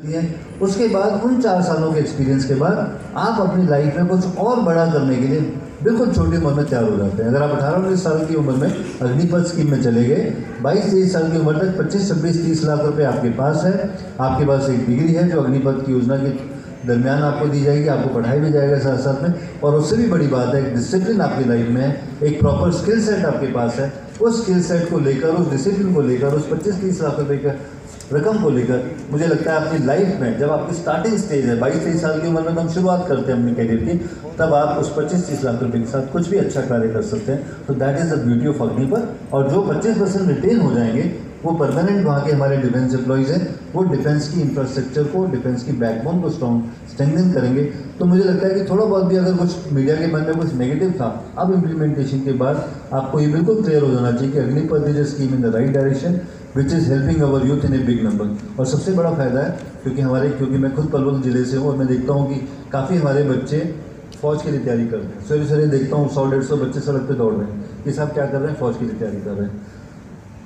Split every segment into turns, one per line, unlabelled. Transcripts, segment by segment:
उसके बाद उन 4 सालों के एक्सपीरियंस के बाद आप अपनी लाइफ में कुछ और बड़ा करने के लिए बिल्कुल छोटी उम्र में तैयार हो जाते हैं। अगर आप 18-19 साल की उम्र में अग्निपथ स्कीम में चले गए, 22-23 साल की उम्र तक 25-26-30 लाख रुपए आपके पास है, आपके पास एक डिग्री है जो अग्निपथ की योजना के दरमियान आपको दी जाएगी, आपको पढ़ाई भी जाएगा साथ साथ में, और उससे भी बड़ी बात है एक डिसिप्लिन आपकी लाइफ में है, एक प्रॉपर स्किल सेट आपके पास है। उस स्किल सेट को लेकर, उस डिसिप्लिन को लेकर, उस 25-30 लाख रुपए का रकम को लेकर मुझे लगता है अपनी लाइफ में जब आपकी स्टार्टिंग स्टेज है 22-23 साल की उम्र में, हम शुरुआत करते हैं अपने करियर की, तब आप उस 25-30 लाख रुपए के साथ कुछ भी अच्छा कार्य कर सकते हैं। तो that is the beauty of Agnipath. और जो 25% रिटेन हो जाएंगे वो परमानेंट वहाँ के हमारे डिफेंस एम्प्लॉयज़ हैं, वो डिफेंस की इंफ्रास्ट्रक्चर को, डिफेंस की बैकबोन को स्ट्रेंथन करेंगे। तो मुझे लगता है कि थोड़ा बहुत भी अगर कुछ मीडिया के मन में कुछ नेगेटिव था, अब इम्प्लीमेंटेशन के बाद आपको ये बिल्कुल क्लियर हो जाना चाहिए कि Agnipath is a scheme in the right direction which is helping our youth in a big number. और सबसे बड़ा फायदा है क्योंकि मैं खुद पलवल जिले से हूँ और मैं देखता हूँ कि काफ़ी हमारे बच्चे फौज के लिए तैयारी कर रहे हैं। सवेरे सवेरे देखता हूँ 100-150 बच्चे सड़क पे दौड़ रहे हैं कि साहब क्या कर रहे हैं, फौज की तैयारी कर रहे हैं।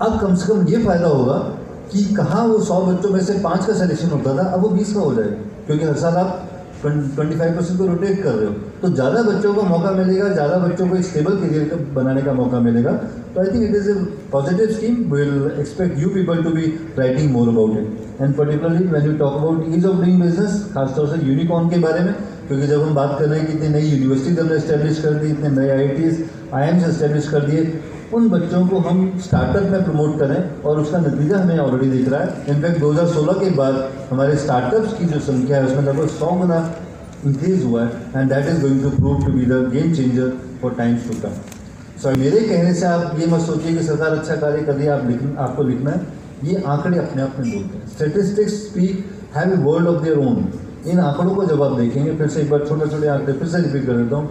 अब कम से कम ये फ़ायदा होगा कि कहाँ वो 100 बच्चों में से 5 का सिलेक्शन होता था, अब वो 20 का हो जाएगा, क्योंकि हर साल आप 25% को रोटेट कर रहे हो, तो ज़्यादा बच्चों को मौका मिलेगा, ज़्यादा बच्चों को एक स्टेबल करियर बनाने का मौका मिलेगा। तो I think it is a positive scheme. Will expect you people to be writing more about it, and particularly when you talk about ease of doing business, खासतौर से यूनिकॉर्न के बारे में, क्योंकि जब हम बात कर रहे हैं कि इतनी नई यूनिवर्सिटीज हमने इस्टेब्लिश कर दी, इतने नए IITs IIMs इस्टेब्लिश कर दिए, उन बच्चों को हम स्टार्टअप में प्रमोट करें और उसका नतीजा हमें ऑलरेडी दिख रहा है। इनफैक्ट 2016 के बाद हमारे स्टार्टअप्स की जो संख्या है उसमें लगभग 100 गुना इंक्रीज हुआ है, and that is going to prove to be the game changer for times to come. So मेरे कहने से आप ये मत सोचिए कि सरकार अच्छा कार्य कर रही है, आपको लिखना है, ये आंकड़े अपने आप में बोलते हैं। Statistics speak have a world of their own. इन आंकड़ों को जब आप देखेंगे, फिर से एक बार छोटे छोटे आंकड़े फिर से रिपीट कर देता हूँ,